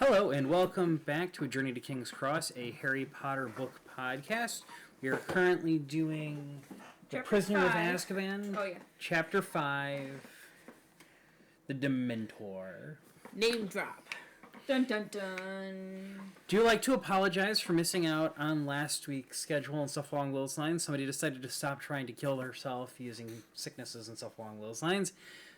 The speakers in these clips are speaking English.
Hello, and welcome back to A Journey to King's Cross, a Harry Potter book podcast. We are currently doing The Chapter Prisoner of 5. Azkaban, Oh, yeah. Chapter 5, The Dementor. Name drop. Dun dun dun. Do you like to apologize for missing out on last week's schedule and stuff along those lines? Somebody decided to stop trying to kill herself using sicknesses and stuff along those lines.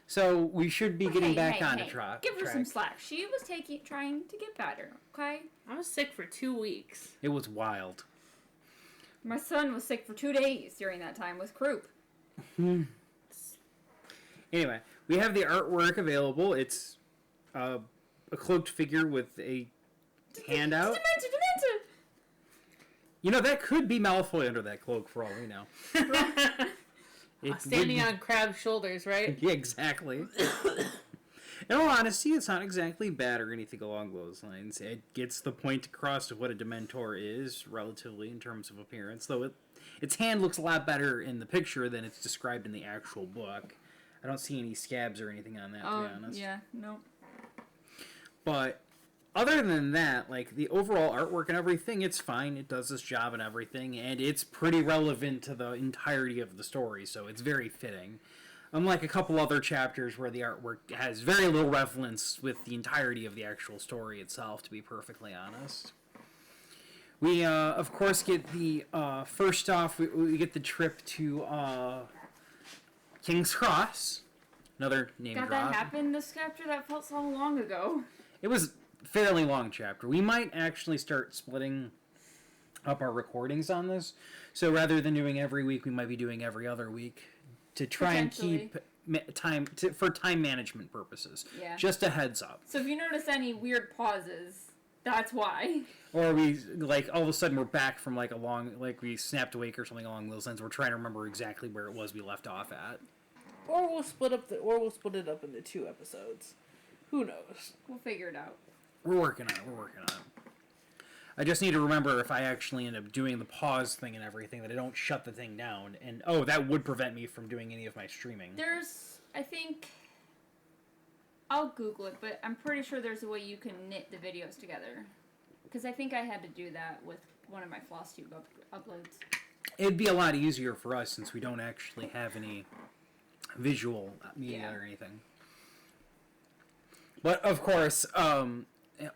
So we should be getting back on track. Give her some slack. She was trying to get better, okay? I was sick for 2 weeks. It was wild. My son was sick for 2 days during that time with croup. Anyway, we have the artwork available. It's a cloaked figure with a handout. Dementor! You know, that could be Malfoy under that cloak for all we know. Standing on Crab's shoulders, right? Yeah, exactly. In all honesty, it's not exactly bad or anything along those lines. It gets the point across of what a Dementor is, relatively, in terms of appearance. Though its hand looks a lot better in the picture than it's described in the actual book. I don't see any scabs or anything on that, to be honest. Yeah, no. But other than that, like, the overall artwork and everything, it's fine. It does its job and everything, and it's pretty relevant to the entirety of the story, so it's very fitting. Unlike a couple other chapters where the artwork has very little relevance with the entirety of the actual story itself, to be perfectly honest. We, of course, get the, first off, we get the trip to, King's Cross. Another name drop. God, that happened this chapter? That felt so long ago. It was a fairly long chapter. We might actually start splitting up our recordings on this. So rather than doing every week, we might be doing every other week to try and keep time for time management purposes. Yeah. Just a heads up. So if you notice any weird pauses, that's why. Or we, like, all of a sudden we're back from, like, we snapped awake or something along those lines. We're trying to remember exactly where it was we left off at. Or we'll split it up into 2 episodes. Who knows? We'll figure it out. We're working on it. I just need to remember if I actually end up doing the pause thing and everything, that I don't shut the thing down. And, that would prevent me from doing any of my streaming. I think, I'll Google it, but I'm pretty sure there's a way you can knit the videos together. Because I think I had to do that with one of my FlossTube uploads. It'd be a lot easier for us since we don't actually have any visual media or anything. But, of course,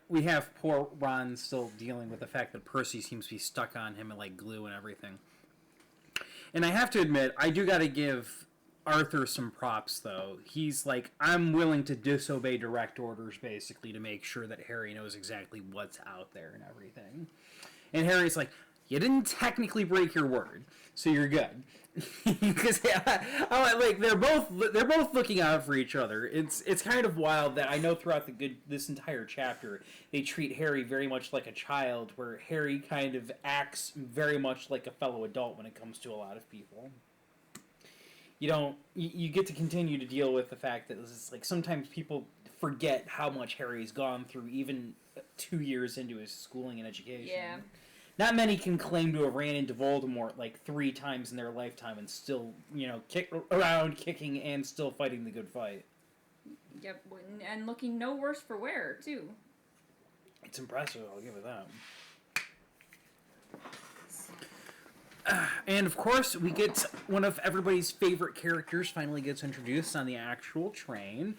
we have poor Ron still dealing with the fact that Percy seems to be stuck on him and, like, glue and everything. And I have to admit, I do gotta give Arthur some props, though. He's like, I'm willing to disobey direct orders, basically, to make sure that Harry knows exactly what's out there and everything. And Harry's like, you didn't technically break your word, so you're good. Because they're both looking out for each other. It's kind of wild that I know throughout this entire chapter they treat Harry very much like a child, where Harry kind of acts very much like a fellow adult when it comes to a lot of people. You get to continue to deal with the fact that it's like sometimes people forget how much Harry's gone through, even 2 years into his schooling and education. Yeah. Not many can claim to have ran into Voldemort like 3 times in their lifetime and still, kick around, kicking, and still fighting the good fight. Yep, and looking no worse for wear, too. It's impressive, I'll give it that. And, of course, we get one of everybody's favorite characters finally gets introduced on the actual train.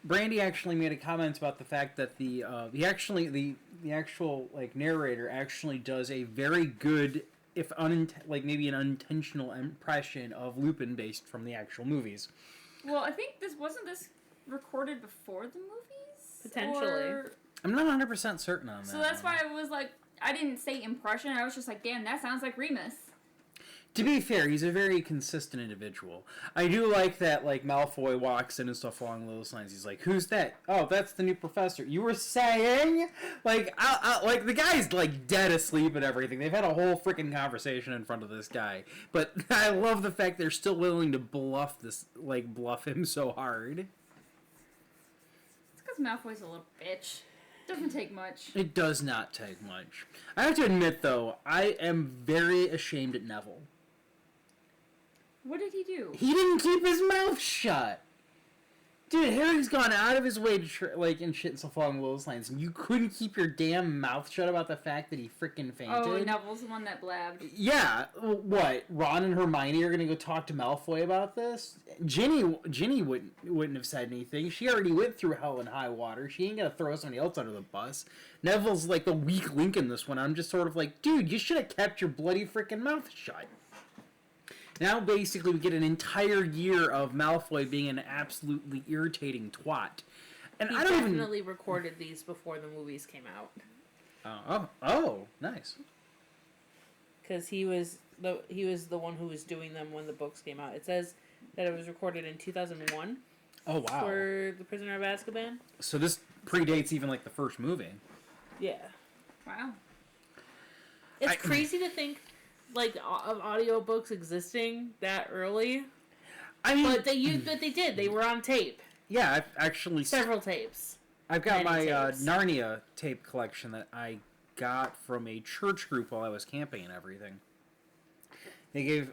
Brandy actually made a comment about the fact that the actual like narrator actually does a very good, if maybe an unintentional impression of Lupin based from the actual movies. Well, I think this recorded before the movies? Potentially. Or... I'm not 100% certain on that. So that's why I was like, I didn't say impression, I was just like, damn, that sounds like Remus. To be fair, he's a very consistent individual. I do like that, like, Malfoy walks in and stuff along those lines. He's like, who's that? Oh, that's the new professor. You were saying? Like, the guy's, like, dead asleep and everything. They've had a whole freaking conversation in front of this guy. But I love the fact they're still willing to bluff him so hard. It's because Malfoy's a little bitch. Doesn't take much. It does not take much. I have to admit, though, I am very ashamed at Neville. What did he do? He didn't keep his mouth shut. Dude, Harry's gone out of his way to and shit and stuff along those lines, and you couldn't keep your damn mouth shut about the fact that he freaking fainted. Oh, Neville's the one that blabbed. Yeah, what? Ron and Hermione are gonna go talk to Malfoy about this? Ginny wouldn't have said anything. She already went through hell and high water. She ain't gonna throw somebody else under the bus. Neville's like the weak link in this one. I'm just sort of like, dude, you should have kept your bloody freaking mouth shut. Now, basically, we get an entire year of Malfoy being an absolutely irritating twat. And He I don't definitely recorded these before the movies came out. Oh, nice. Because he was the one who was doing them when the books came out. It says that it was recorded in 2001. Oh, wow. For The Prisoner of Azkaban. So this predates even, like, the first movie. Yeah. Wow. It's crazy to think, like, of audiobooks existing that early. I mean... But they did. They were on tape. Yeah, I've actually... Several tapes. I've got my tapes. Narnia tape collection that I got from a church group while I was camping and everything. They gave,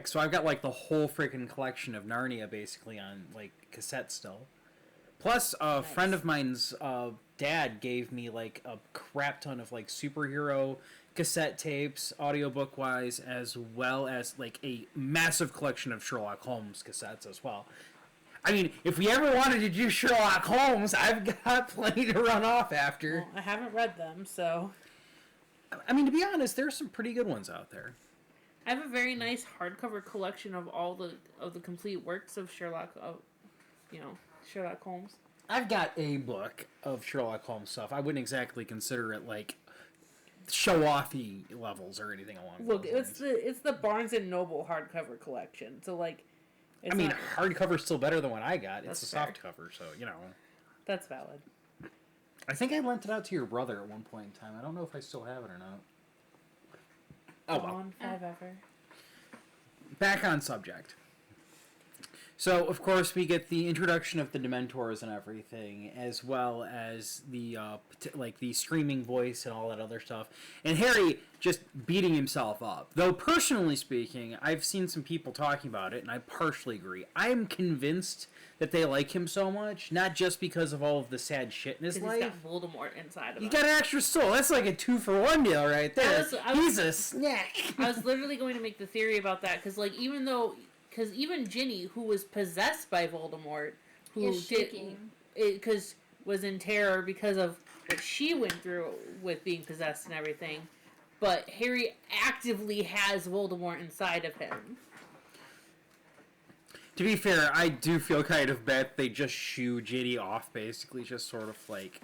so I've got, like, the whole freaking collection of Narnia, basically, on, like, cassette still. Plus, a friend of mine's dad gave me, like, a crap ton of, like, superhero cassette tapes, audiobook-wise, as well as, like, a massive collection of Sherlock Holmes cassettes as well. I mean, if we ever wanted to do Sherlock Holmes, I've got plenty to run off after. Well, I haven't read them, so... I mean, to be honest, there's some pretty good ones out there. I have a very nice hardcover collection of all the complete works of Sherlock Holmes. I've got a book of Sherlock Holmes stuff. I wouldn't exactly consider it, like, show-offy levels or anything along those lines. It's the Barnes and Noble hardcover collection. So, like, I mean, hardcover's still better than what I got. That's It's a fair. soft cover, so, you know. That's valid. I think I lent it out to your brother at one point in time. I don't know if I still have it or not. Oh, well. On forever. Back on subject. So, of course, we get the introduction of the Dementors and everything, as well as the the screaming voice and all that other stuff. And Harry just beating himself up. Though, personally speaking, I've seen some people talking about it, and I partially agree. I am convinced that they like him so much, not just because of all of the sad shit in his life. He's got Voldemort inside of him. He got an extra soul. That's like a 2-for-1 deal right there. He's a snack. I was literally going to make the theory about that, because, like, even Ginny, who was possessed by Voldemort, was in terror because of what she went through with being possessed and everything, but Harry actively has Voldemort inside of him. To be fair, I do feel kind of bad they just shoo Ginny off, basically, just sort of like...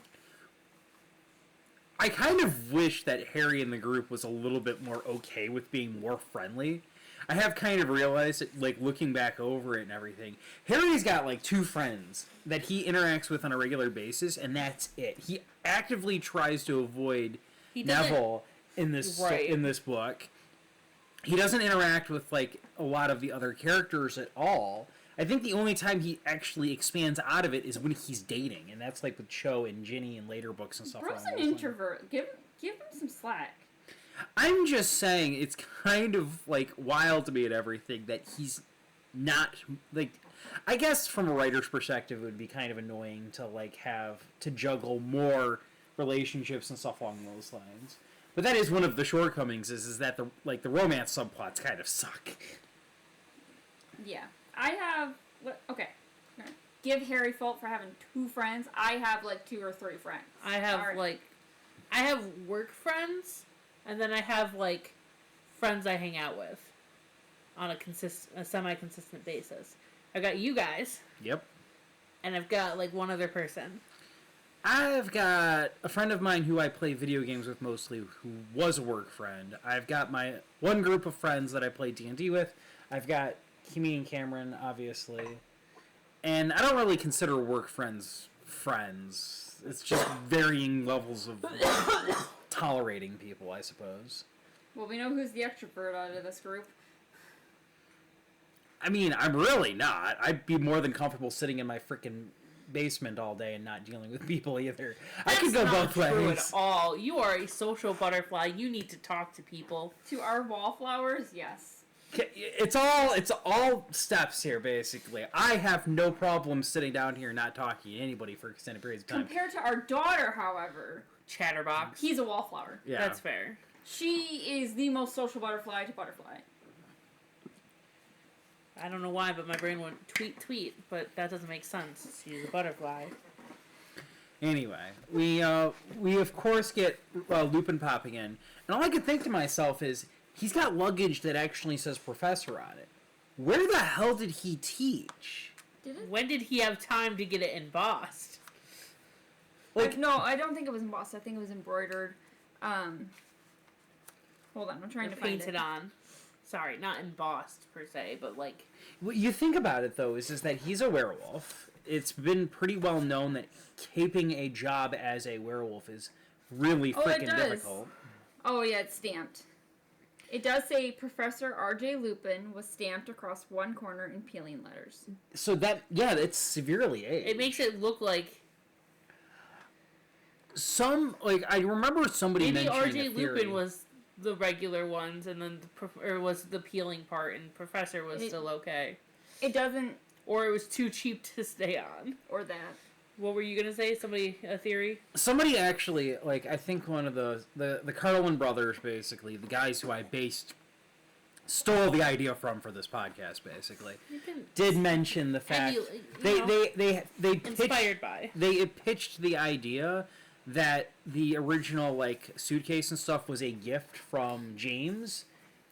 I kind of wish that Harry and the group was a little bit more okay with being more friendly. I have kind of realized, like, looking back over it and everything, Harry's got, like, 2 friends that he interacts with on a regular basis, and that's it. He actively tries to avoid Neville in this book. He doesn't interact with, like, a lot of the other characters at all. I think the only time he actually expands out of it is when he's dating, and that's, like, with Cho and Ginny in later books and stuff. Bro's an introvert. Give him some slack. I'm just saying, it's kind of, like, wild to me and everything that he's not, like, I guess from a writer's perspective, it would be kind of annoying to, like, have to juggle more relationships and stuff along those lines. But that is one of the shortcomings, is that, the romance subplots kind of suck. Yeah. I have, okay. Give Harry fault for having 2 friends. I have, like, 2 or 3 friends. I have work friends, and then I have, like, friends I hang out with on a semi-consistent basis. I've got you guys. Yep. And I've got, like, one other person. I've got a friend of mine who I play video games with mostly, who was a work friend. I've got my one group of friends that I play D&D with. I've got Kimmy and Cameron, obviously. And I don't really consider work friends. It's just varying levels of tolerating people, I suppose. Well, we know who's the extrovert out of this group. I mean, I'm really not. I'd be more than comfortable sitting in my freaking basement all day and not dealing with people either. I could go both ways. That's not true at all. You are a social butterfly. You need to talk to people. To our wallflowers, yes. It's all steps here, basically. I have no problem sitting down here and not talking to anybody for extended periods of time. Compared to our daughter, however, Chatterbox. he's a wallflower. Yeah. That's fair. She is the most social butterfly to butterfly. I don't know why, but my brain went tweet, but that doesn't make sense. She's a butterfly. Anyway, we of course get Lupin popping in, and all I could think to myself is, he's got luggage that actually says professor on it. Where the hell did he teach? Did it? When did he have time to get it embossed? No, I don't think it was embossed. I think it was embroidered. Hold on, I'm trying to find it. Painted on. Sorry, not embossed per se, but like... What you think about it, though, is that he's a werewolf. It's been pretty well known that keeping a job as a werewolf is really freaking difficult. Oh, yeah, it's stamped. It does say Professor R.J. Lupin was stamped across one corner in peeling letters. So it's severely aged. It makes it look like... I remember somebody maybe mentioning R.J. a theory. Lupin was the regular ones, and then was the peeling part, and Professor was still okay. It doesn't... Or it was too cheap to stay on. Or that. What were you gonna say? A theory? Somebody actually, I think one of the Carlin brothers, basically, the guys who I stole the idea from for this podcast, basically, did mention the fact they inspired by. They pitched the idea that the original suitcase and stuff was a gift from James,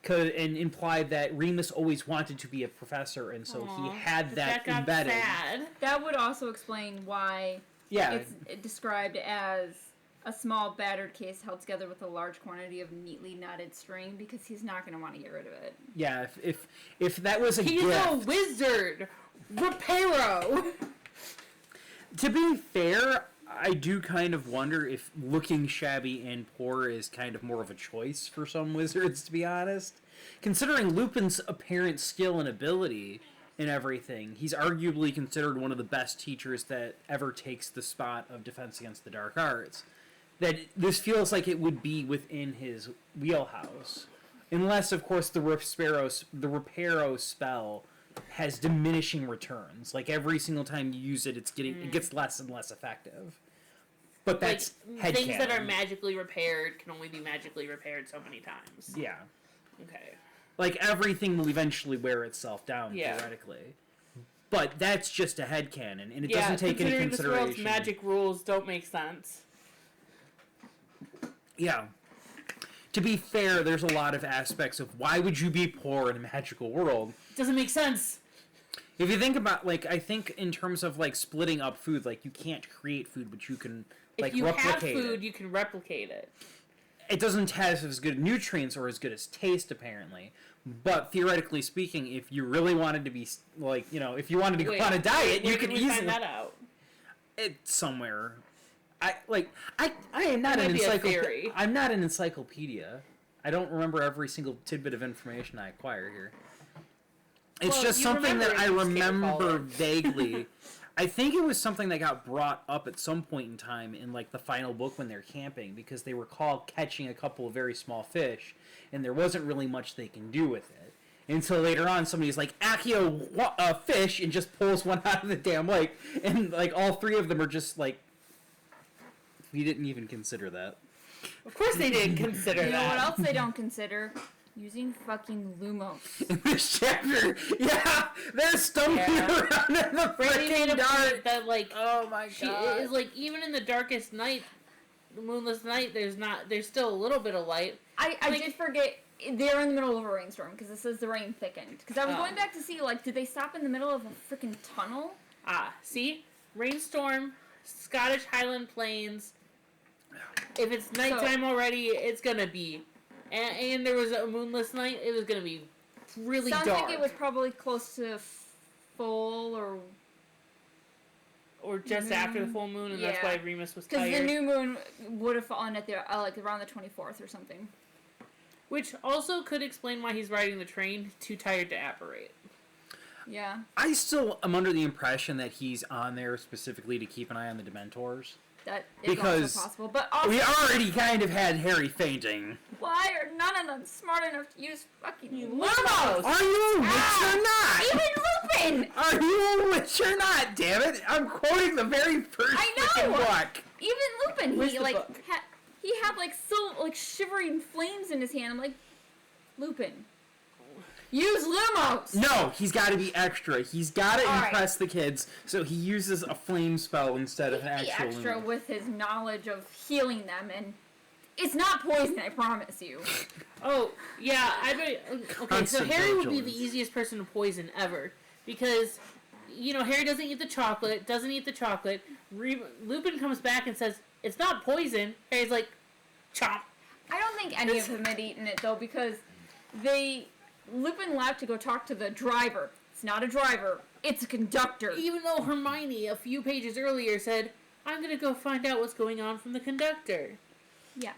and implied that Remus always wanted to be a professor, and so he had that embedded. Sad. That would also explain why it's described as a small battered case held together with a large quantity of neatly knotted string, because he's not going to want to get rid of it. Yeah, if that was a He's gift. a wizard! Reparo! To be fair, I do kind of wonder if looking shabby and poor is kind of more of a choice for some wizards, to be honest. Considering Lupin's apparent skill and ability and everything, he's arguably considered one of the best teachers that ever takes the spot of Defense Against the Dark Arts. That this feels like it would be within his wheelhouse. Unless, of course, the Reparo spell has diminishing returns. Like, every single time you use it, it gets less and less effective. But that's headcanon. Things that are magically repaired can only be magically repaired so many times. Yeah. Okay. Like, everything will eventually wear itself down, theoretically. But that's just a headcanon, and it doesn't take any consideration. This world's magic rules don't make sense. Yeah. To be fair, there's a lot of aspects of why would you be poor in a magical world? It doesn't make sense. If you think about, I think in terms of, splitting up food, you can't create food, but you can, if you replicate have food, it. you can replicate it. It doesn't have as good nutrients or as good as taste, apparently. But theoretically speaking, if you really wanted to be, if you wanted to go on a diet, you could easily... find that out? It's somewhere. I am not an encyclopedia. I'm not an encyclopedia. I don't remember every single tidbit of information I acquire here. It's just something that I remember vaguely. I think it was something that got brought up at some point in time in the final book when they're camping, because they recall catching a couple of very small fish, and there wasn't really much they can do with it. Until later on, somebody's like, Accio fish, and just pulls one out of the damn lake, and all three of them are just we didn't even consider that. Of course they didn't consider that. You know what else they don't consider? Using fucking Lumos. In this chapter, yeah, they're stumbling around in the freaking dark. That oh my god, is even in the darkest night, the moonless night, there's still a little bit of light. I did forget they're in the middle of a rainstorm, because it says the rain thickened. Because I was going back to see did they stop in the middle of a freaking tunnel? See, rainstorm, Scottish Highland Plains. If it's nighttime already, it's gonna be. And there was a moonless night, it was going to be really dark. Sounds like it was probably close to full or just after the full moon, and that's why Remus was tired. Because the new moon would have fallen at around the 24th or something. Which also could explain why he's riding the train, too tired to apparate. Yeah. I still am under the impression that he's on there specifically to keep an eye on the Dementors. That is Because also possible. But also, we already kind of had Harry fainting. why are none of them smart enough to use fucking Lumos? Lumos? Are you a witch or not? Even Lupin! Are you a witch or not, damn it? I'm quoting the very first I know! freaking book. Even Lupin, Where's he the like book? he had like shivering flames in his hand. I'm like, Lupin, use Lumos. No, he's got to be extra. He's got to All impress the kids, so he uses a flame spell instead of an Be actual extra lumen. with his knowledge of healing them, and it's not poison. I promise you. Oh, yeah, okay, so Constant Harry would be vigilance. the easiest person to poison ever. Because, Harry doesn't eat the chocolate, Lupin comes back and says, it's not poison. Harry's like, chomp. I don't think any of them had eaten it though, because Lupin left to go talk to the driver. It's not a driver. It's a conductor. Even though Hermione, a few pages earlier, said, I'm gonna go find out what's going on from the conductor. Yeah.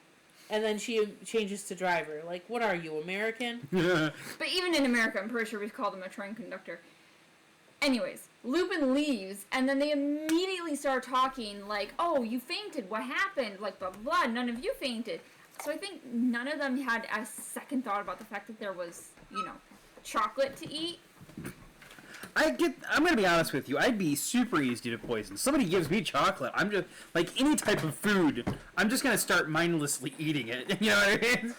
And then she changes to driver. Like, what are you, American? But even in America, I'm pretty sure we call them a train conductor. Anyways, Lupin leaves, and then they immediately start talking like, oh, you fainted, what happened? Like, blah, blah, blah, none of you fainted. So I think none of them had a second thought about the fact that there was, chocolate to eat. I'm gonna be honest with you. I'd be super easy to poison. Somebody gives me chocolate, I'm just like any type of food. I'm just gonna start mindlessly eating it. You know what I mean?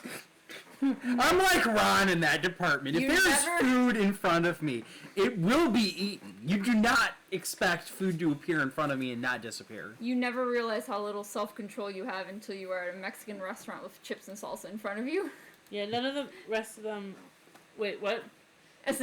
I'm like Ron in that department. If there's food in front of me, it will be eaten. You do not expect food to appear in front of me and not disappear. You never realize how little self-control you have until you are at a Mexican restaurant with chips and salsa in front of you. Yeah, none of the rest of them... Wait, what? As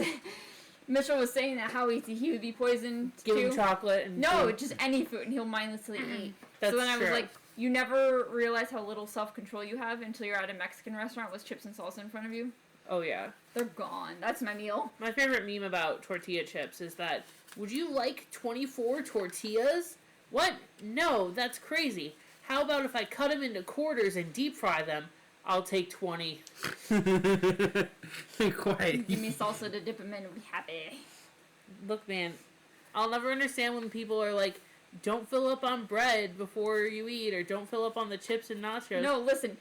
Mitchell was saying that how easy he would be poisoned Give him too. chocolate and... No, food. just any food, and he'll mindlessly eat. That's So then I was true. like, you never realize how little self-control you have until you're at a Mexican restaurant with chips and salsa in front of you. Oh, yeah. They're gone. That's my meal. My favorite meme about tortilla chips is that, would you like 24 tortillas? What? No, that's crazy. How about if I cut them into quarters and deep fry them? I'll take 20. Quite. Give me salsa to dip them in and be happy. Look, man, I'll never understand when people are like, don't fill up on bread before you eat, or don't fill up on the chips and nachos. No, listen.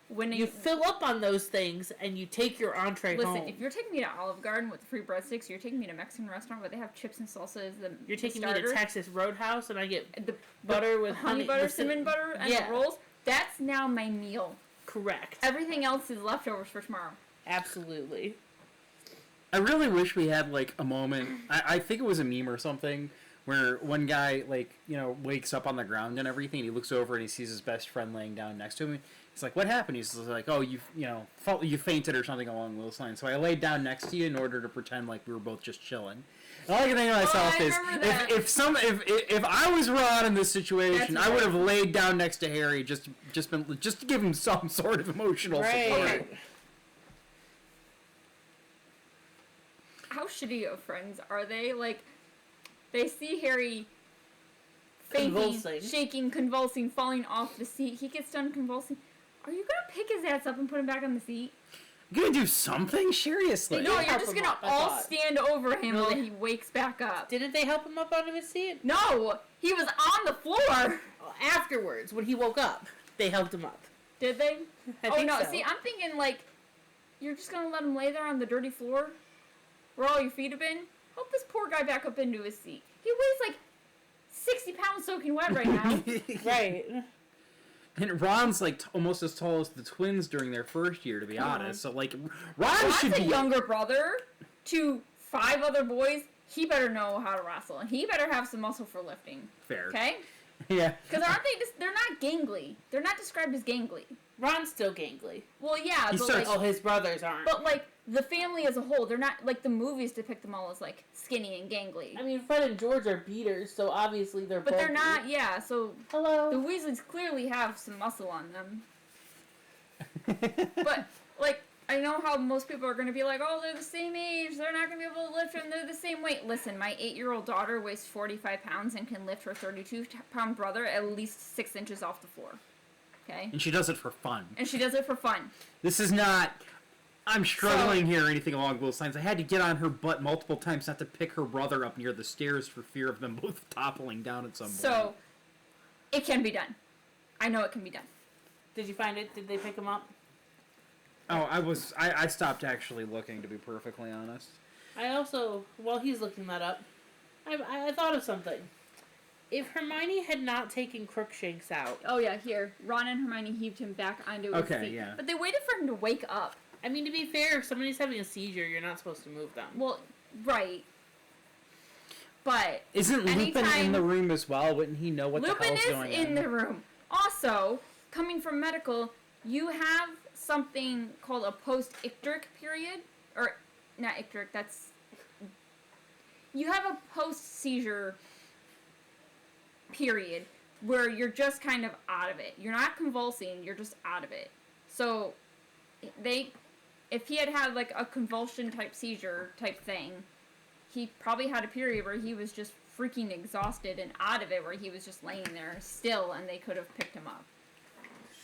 When You fill up on those things, and you take your entree listen, home. if you're taking me to Olive Garden with the free breadsticks, you're taking me to a Mexican restaurant where they have chips and salsa as the You're taking starter. me to Texas Roadhouse, and I get the butter with honey butter, with cinnamon butter, and yeah. the rolls. That's now my meal. Correct. Everything else is leftovers for tomorrow. Absolutely. I really wish we had like a moment. I think it was a meme or something where one guy wakes up on the ground and everything. And he looks over and he sees his best friend laying down next to him. He's like, "What happened?" He's like, "Oh, you fainted or something along those lines." So I laid down next to you in order to pretend like we were both just chilling. And all I can think of myself I is remember that. if I was Ron in this situation, That's I would have laid down next to Harry just to give him some sort of emotional Right. support. Okay. How shitty of friends are they? Like, they see Harry fainting, Convulsing. shaking, convulsing, falling off the seat. He gets done convulsing. Are you gonna pick his ass up and put him back on the seat? You gonna do something? Seriously? No, you're help just him gonna up, I all thought. stand over him No, while they- he wakes back up. Didn't they help him up onto his seat? No, he was on the floor. Afterwards, when he woke up, they helped him up. Did they? I Oh think no! so. See, I'm thinking like, you're just gonna let him lay there on the dirty floor, where all your feet have been. Help this poor guy back up into his seat. He weighs like 60 pounds soaking wet right now. Right. And Ron's like almost as tall as the twins during their first year, to be honest. So like, Ron Ron's should a be younger brother to 5 other boys. He better know how to wrestle, and he better have some muscle for lifting. fair. Okay? Yeah. Because aren't they? They're not gangly. They're not described as gangly. Ron's still gangly. Well, yeah, He but starts- like, Oh, his brothers aren't. but like the family as a whole, they're not like the movies depict them all as like skinny and gangly. I mean, Fred and George are beaters, so obviously they're But they're bulky. not. Yeah, so Hello. the Weasleys clearly have some muscle on them. But, like, I know how most people are going to be like, oh, they're the same age, they're not going to be able to lift him, they're the same weight. Listen, my 8-year-old daughter weighs 45 pounds and can lift her 32-pound brother at least 6 inches off the floor. Okay? And she does it for fun. And she does it for fun. This is not I'm struggling here or anything along those lines. I had to get on her butt multiple times not to pick her brother up near the stairs for fear of them both toppling down at some point. So, it can be done. I know it can be done. Did you find it? Did they pick him up? Oh, I stopped actually looking, to be perfectly honest. I also, while he's looking that up, I thought of something. If Hermione had not taken Crookshanks out... Oh yeah, here. Ron and Hermione heaved him back onto his feet. Yeah. But they waited for him to wake up. I mean, to be fair, if somebody's having a seizure, you're not supposed to move them. Well, right. But isn't Lupin in the room as well? Wouldn't he know what the hell's going on? Lupin is in the room. Also, coming from medical, you have something called a post-icteric period. Or, not icteric, that's... You have a post-seizure period where you're just kind of out of it. You're not convulsing, you're just out of it. So, if he had like a convulsion type seizure type thing, he probably had a period where he was just freaking exhausted and out of it, where he was just laying there still, and they could have picked him up.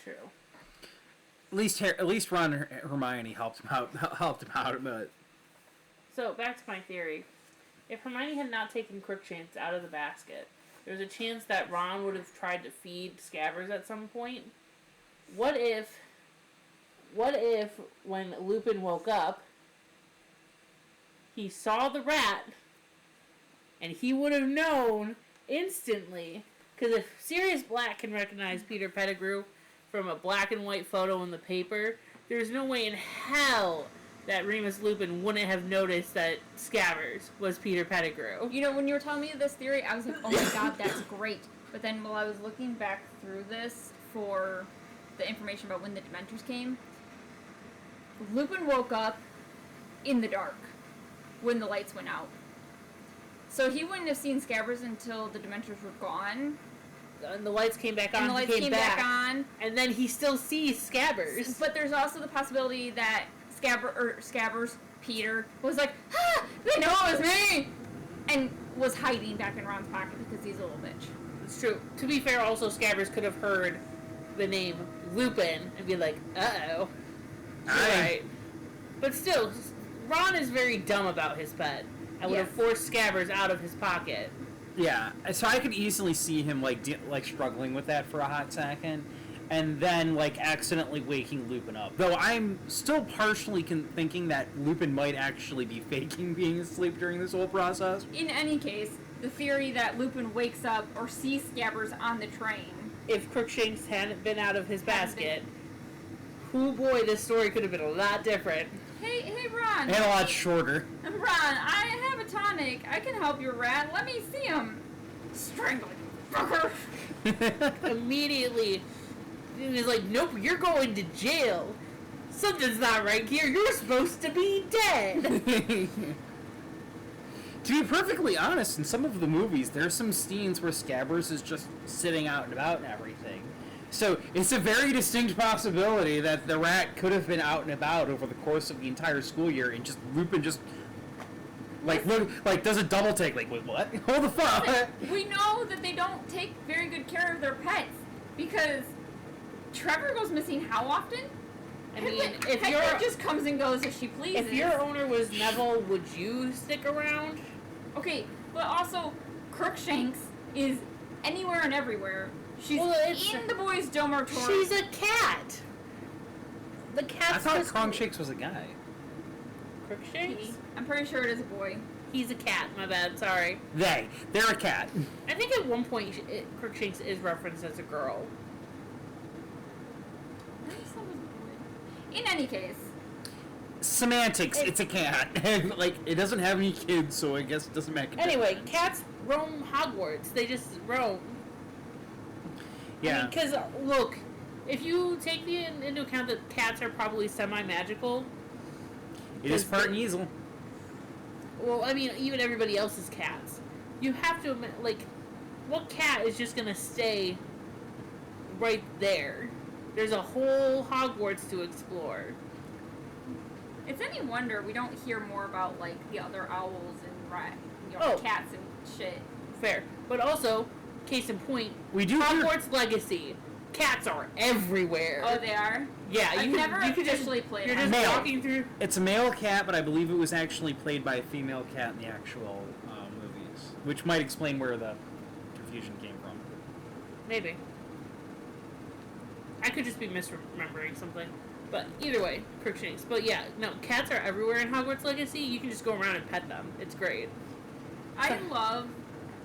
True. At least Ron and Hermione helped him out, but... So, back to my theory. If Hermione had not taken Crookshanks out of the basket, there's a chance that Ron would have tried to feed Scabbers at some point. What if when Lupin woke up, he saw the rat, and he would have known instantly, because if Sirius Black can recognize Peter Pettigrew from a black and white photo in the paper, there's no way in hell that Remus Lupin wouldn't have noticed that Scabbers was Peter Pettigrew. You know, when you were telling me this theory, I was like, oh my god, that's great. But then while I was looking back through this for the information about when the Dementors came, Lupin woke up in the dark when the lights went out. So he wouldn't have seen Scabbers until the Dementors were gone. And the lights came back on. And the lights came back on. And then he still sees Scabbers. But there's also the possibility that Scabbers, Peter, was like, ah, they know it was me! And was hiding back in Ron's pocket because he's a little bitch. It's true. To be fair, also Scabbers could have heard the name Lupin and be like, uh-oh. Right. But still, Ron is very dumb about his pet. And would have forced Scabbers out of his pocket. Yeah, so I could easily see him like struggling with that for a hot second, and then like accidentally waking Lupin up. Though I'm still partially thinking that Lupin might actually be faking being asleep during this whole process. In any case, the theory that Lupin wakes up or sees Scabbers on the train. If Crookshanks hadn't been out of his basket, oh boy, this story could have been a lot different. Hey, Ron. And a lot shorter. Ron, I have a tonic. I can help your rat. Let me see him. Strangling. Fucker. Immediately, he's like, nope, you're going to jail. Something's not right here. You're supposed to be dead. To be perfectly honest, in some of the movies, there's some scenes where Scabbers is just sitting out and about and everything. So it's a very distinct possibility that the rat could have been out and about over the course of the entire school year, and just Lupin just does a double take. Like, wait, what? Hold the fuck. We know that they don't take very good care of their pets because Trevor goes missing how often? I mean, if Hedwig just comes and goes as she pleases. If your owner was Neville, would you stick around? Okay, but also Crookshanks is anywhere and everywhere. She's in the boys' dormitory. She's a cat. The cat's I thought Crookshanks was a guy. Crookshanks? I'm pretty sure it is a boy. He's a cat. My bad. Sorry. They're a cat. I think at one point Crookshanks is referenced as a girl. In any case. Semantics. It's a cat. Like, it doesn't have any kids, so I guess it doesn't make a difference. Anyway, cats roam Hogwarts. They just roam. Yeah. Because, look, if you take into account that cats are probably semi-magical... It is part Weasel. Well, I mean, even everybody else's cats. You have to, like, what cat is just gonna stay right there? There's a whole Hogwarts to explore. It's any wonder we don't hear more about, like, the other owls and cats and shit. Fair. But also, case in point, we do Hogwarts Legacy. cats are everywhere. Oh, they are? Yeah, I've never officially played You're it. just Male. walking through. It's a male cat, but I believe it was actually played by a female cat in the actual movies, which might explain where the confusion came from. Maybe. I could just be misremembering something. But either way, Crookshanks. But yeah, no, cats are everywhere in Hogwarts Legacy. You can just go around and pet them. It's great. I love...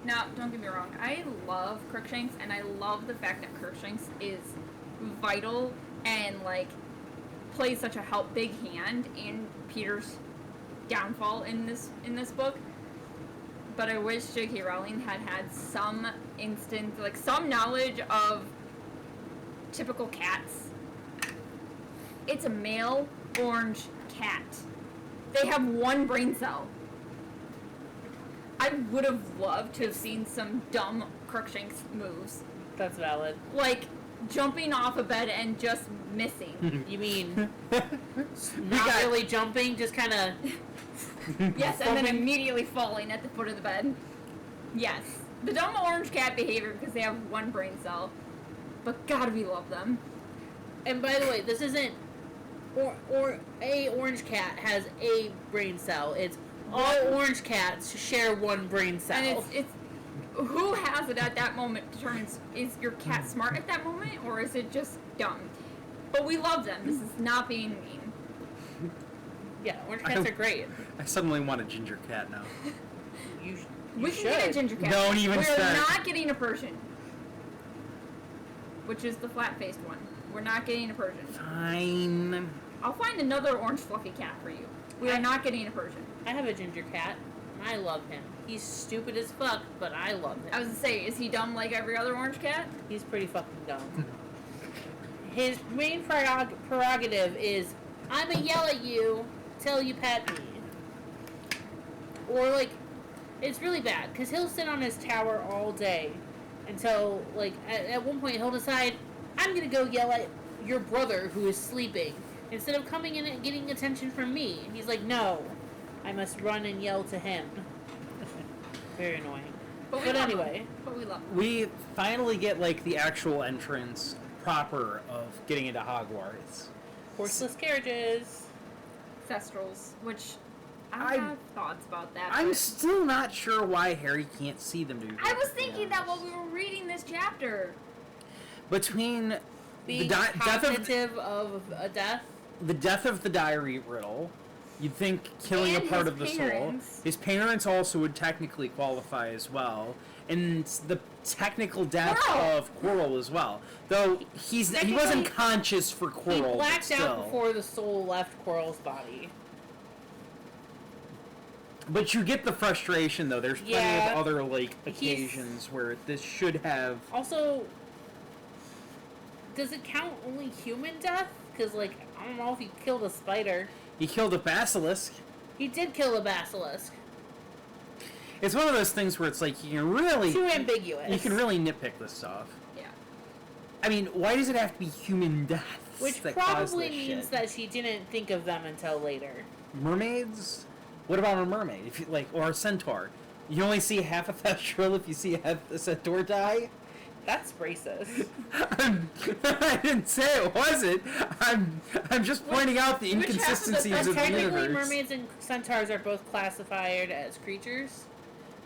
Now, don't get me wrong. I love Crookshanks, and I love the fact that Crookshanks is vital and, like, plays such a big hand in Peter's downfall in this book. But I wish J.K. Rowling had some instance, like, some knowledge of typical cats. It's a male orange cat. They have one brain cell. I would have loved to have seen some dumb Crookshanks moves. That's valid. Like, jumping off a bed and just missing. You mean not really jumping, just kind of... Yes, and then immediately falling at the foot of the bed. Yes. The dumb orange cat behavior because they have one brain cell. But God, we love them. And by the way, this isn't... Or a orange cat has a brain cell. It's all orange cats share one brain cell. And it's who has it at that moment determines, is your cat smart at that moment or is it just dumb? But we love them. This is not being mean. Yeah, orange cats are great. I suddenly want a ginger cat now. We can get a ginger cat. Don't even We're start. not getting a Persian. Which is the flat-faced one. We're not getting a Persian. Fine. I'll find another orange fluffy cat for you. We are not getting a Persian. I have a ginger cat. And I love him. He's stupid as fuck, but I love him. I was gonna say, is he dumb like every other orange cat? He's pretty fucking dumb. His main prerogative is, I'm gonna yell at you till you pet me. Or, like, it's really bad, because he'll sit on his tower all day until, like, at one point he'll decide, I'm gonna go yell at your brother who is sleeping, instead of coming in and getting attention from me. And he's like, no, I must run and yell to him. Very annoying. But anyway. But we love him. We finally get, like, the actual entrance proper of getting into Hogwarts. Horseless carriages. Thestrals, which I have thoughts about that. I'm but still not sure why Harry can't see them. I was thinking that while we were reading this chapter. Between Being cognitive of a death. The death of the diary riddle, you'd think killing And a part his of the parents. soul. His parents also would technically qualify as well, and the technical death Quirrell. of Quirrell as well. Though he wasn't conscious for Quirrell. He but blacked still. out before the soul left Quirrell's body. But you get the frustration, though. There's plenty Yeah. of other occasions where this should have. Also, does it count only human death? Because, like, I don't know if he killed a spider. He killed a basilisk. He did kill a basilisk. It's one of those things where it's like you can really Too ambiguous. You can really nitpick this stuff. Yeah. I mean, why does it have to be human deaths? Which that cause probably this means shit? that she didn't think of them until later. Mermaids? What about a mermaid? If you, like, or a centaur? You only see half a thestral if you see half a centaur die? That's racist. I didn't say it wasn't. I'm just pointing out the which half of the inconsistencies of the Technically, universe. mermaids and centaurs are both classified as creatures.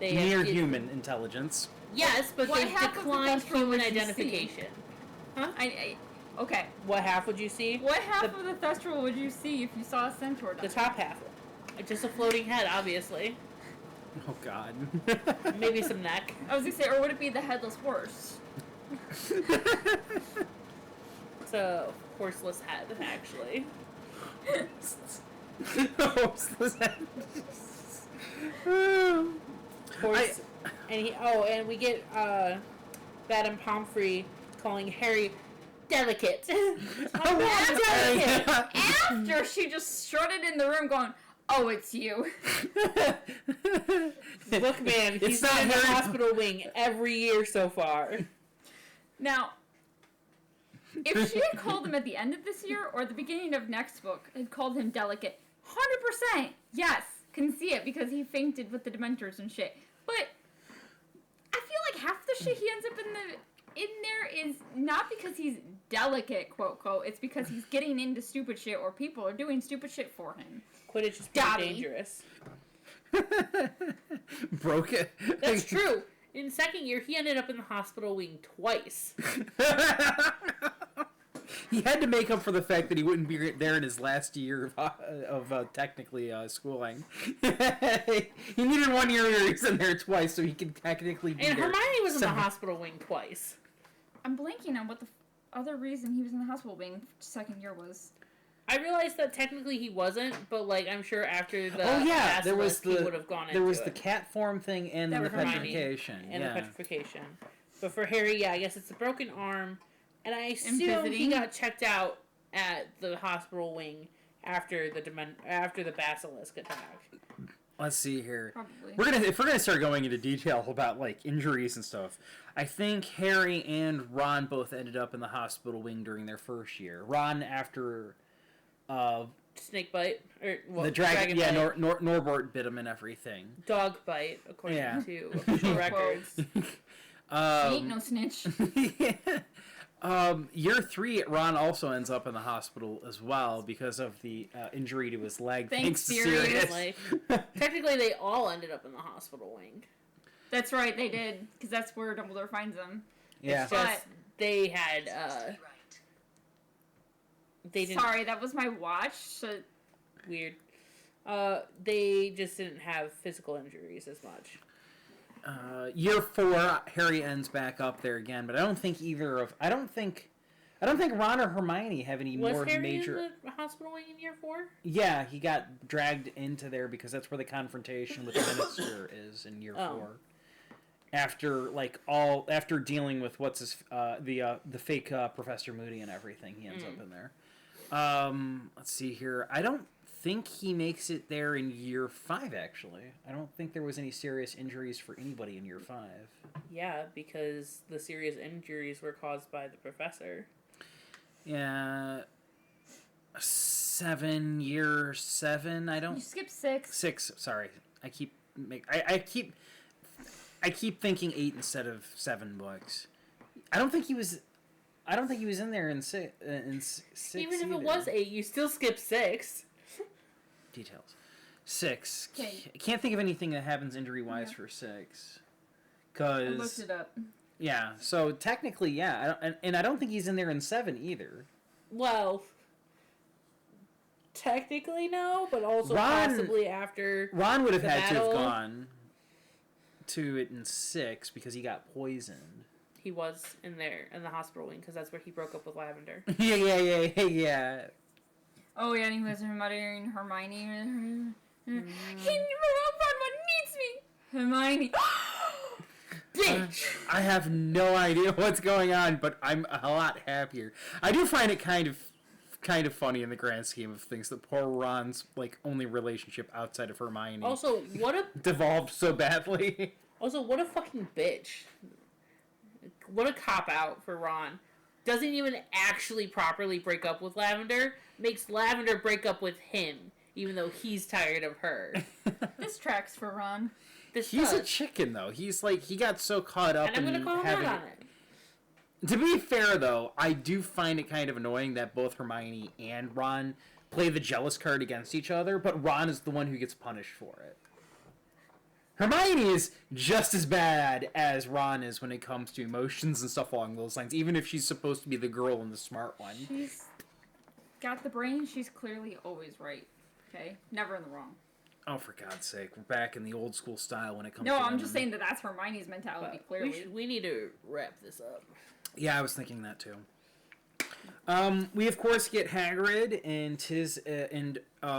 They have Near hid- human intelligence. Yes, but What they half of the declined thestral human would you see? identification. Huh? Okay. What half would you see? What half of the thestral would you see if you saw a centaur die? The top half. Just a floating head, obviously. Oh God. Maybe some neck. I was gonna say, or would it be the headless horse? It's a horseless head, actually. Horse. And we get Madame Pomfrey calling Harry delicate. I'm not delicate. After she just strutted in the room going, oh, it's you. Look, man, he's not in the hospital wing every year so far. Now, if she had called him at the end of this year or at the beginning of next book, had called him delicate, 100%, yes, can see it because he fainted with the Dementors and shit. But I feel like half the shit he ends up in there is not because he's delicate, quote, quote. It's because he's getting into stupid shit or people are doing stupid shit for him. Quidditch is pretty dangerous. Broke it. That's true. In second year, he ended up in the hospital wing twice. He had to make up for the fact that he wouldn't be there in his last year of technically schooling. He needed 1 year where he's in there twice so he could technically be And there. Hermione was in the hospital wing twice. I'm blanking on what the other reason he was in the hospital wing second year was. I realized that technically he wasn't, but like I'm sure after the there was he would have gone into there was it. the cat form thing and That the was Hermione. petrification. And yeah. the petrification. But for Harry, yeah, I guess it's a broken arm, and I assume visiting? he got checked out at the hospital wing after the basilisk attack. Let's see here. Probably. If we're gonna start going into detail about like injuries and stuff, I think Harry and Ron both ended up in the hospital wing during their first year. Ron after Snake bite or the dragon yeah, bite. Norbert bit him and everything. Dog bite, according Yeah. to official records. He ain't no snitch. Year 3, Ron also ends up in the hospital as well because of the injury to his leg. Thanks, to Sirius. Like, technically, they all ended up in the hospital wing. That's right, they did, because that's where Dumbledore finds them. Yeah. It's just they had they didn't. Sorry, that was my watch. So Weird. They just didn't have physical injuries as much. Year 4, Harry ends back up there again, but I don't think I don't think Ron or Hermione have any Was more Harry major. in the hospital wing in year 4? Yeah, he got dragged into there because that's where the confrontation with the minister is in year 4. After dealing with the fake Professor Moody and everything, he ends up in there. Let's see here. I don't think he makes it there in year 5, actually. I don't think there was any serious injuries for anybody in year 5. Yeah, because the serious injuries were caused by the professor. Yeah. Year 7, I don't... you skip 6. 6, sorry. I keep thinking 8 instead of 7 books. I don't think he was in there in 6. Even if either. it was 8, you still skip 6. Details. 6. Okay. I can't think of anything that happens injury-wise for 6. I looked Cause it up. yeah, so technically, yeah, I don't think he's in there in 7 either. Well, technically no, but also Ron- possibly after Ron would have the had to have battle. gone to it in 6 because he got poisoned. He was in the hospital wing because that's where he broke up with Lavender. yeah. Oh yeah, and he was murdering Hermione. He Ron needs me. Hermione. Bitch! I have no idea what's going on, but I'm a lot happier. I do find it kind of funny in the grand scheme of things that poor Ron's only relationship outside of Hermione Also, devolved so badly. Also, what a fucking bitch. What a cop-out for Ron. Doesn't even actually properly break up with Lavender. Makes Lavender break up with him, even though he's tired of her. This tracks for Ron. He's a chicken, though. He's he got so caught up and I'm gonna call him out on it. To be fair, though, I do find it kind of annoying that both Hermione and Ron play the jealous card against each other, but Ron is the one who gets punished for it. Hermione is just as bad as Ron is when it comes to emotions and stuff along those lines, even if she's supposed to be the girl and the smart one. She's got the brain. She's clearly always right. Okay? Never in the wrong. Oh, for God's sake. We're back in the old school style when it comes No, to I'm women. just saying that's Hermione's mentality, clearly. We need to wrap this up. Yeah, I was thinking that too. We of course get Hagrid and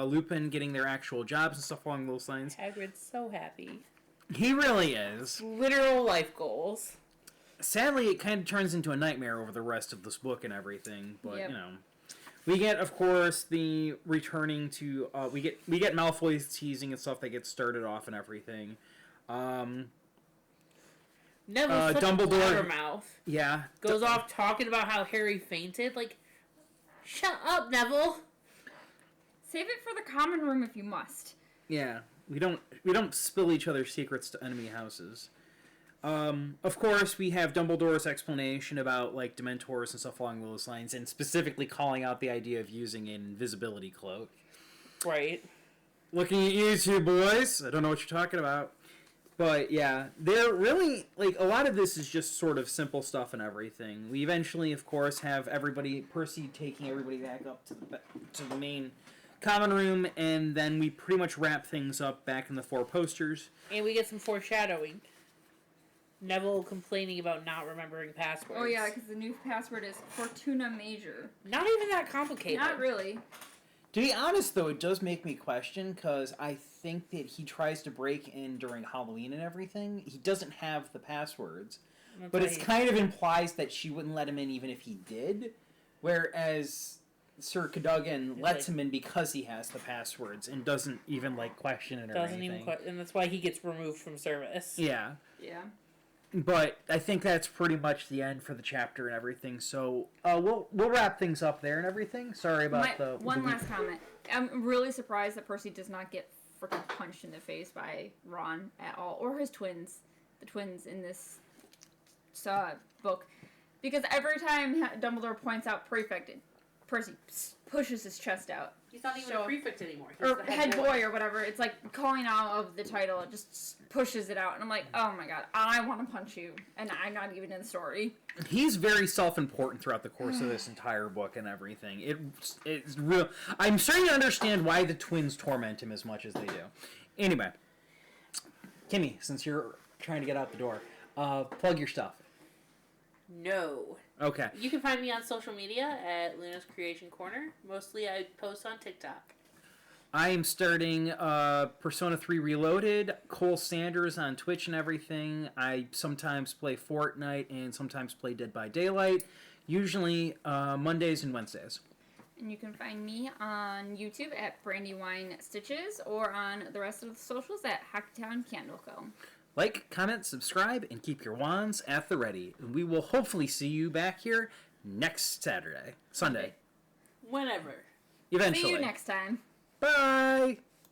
Lupin getting their actual jobs and stuff along those lines. Hagrid's so happy. He really is. Literal life goals. Sadly, it kind of turns into a nightmare over the rest of this book and everything. But Yep. we get, of course, the returning to we get Malfoy's teasing and stuff that gets started off and everything. Neville's such Dumbledore- a blabbermouth. Yeah, Goes off talking about how Harry fainted. Like, shut up, Neville. Save it for the common room if you must. Yeah, we don't spill each other's secrets to enemy houses. Of course, we have Dumbledore's explanation about like Dementors and stuff along those lines, and specifically calling out the idea of using an invisibility cloak. Right. Looking at you two boys, I don't know what you're talking about. But yeah, they're really, like, a lot of this is just sort of simple stuff and everything. We eventually, of course, have Percy taking everybody back up to the main common room, and then we pretty much wrap things up back in the 4 posters. And we get some foreshadowing. Neville complaining about not remembering passwords. Oh yeah, because the new password is Fortuna Major. Not even that complicated. Not really. To be honest, though, it does make me question, because I think that he tries to break in during Halloween and everything. He doesn't have the passwords. But it kind of implies that she wouldn't let him in even if he did. Whereas Sir Cadogan lets him in because he has the passwords and doesn't even, like, question it or anything. And that's why he gets removed from service. Yeah. Yeah. But I think that's pretty much the end for the chapter and everything. So we'll wrap things up there and everything. Sorry about one last comment. I'm really surprised that Percy does not get freaking punched in the face by Ron at all, or his twins, the twins in this book, because every time Dumbledore points out prefect, Percy pushes his chest out. He's not even a prefect anymore. He's or the head boy or whatever. It's like calling out of the title. It just pushes it out. And I'm like, oh my god, I want to punch you. And I'm not even in the story. He's very self-important throughout the course of this entire book and everything. It's real. I'm starting to understand why the twins torment him as much as they do. Anyway, Kimmy, since you're trying to get out the door, plug your stuff. No. Okay. You can find me on social media at Luna's Creation Corner. Mostly I post on TikTok. I am starting Persona 3 Reloaded, Cole Sanders on Twitch and everything. I sometimes play Fortnite and sometimes play Dead by Daylight, usually Mondays and Wednesdays. And you can find me on YouTube at Brandywine Stitches or on the rest of the socials at Hacktown Candle Co. Like, comment, subscribe, and keep your wands at the ready. We will hopefully see you back here next Sunday. Whenever. Eventually. See you next time. Bye!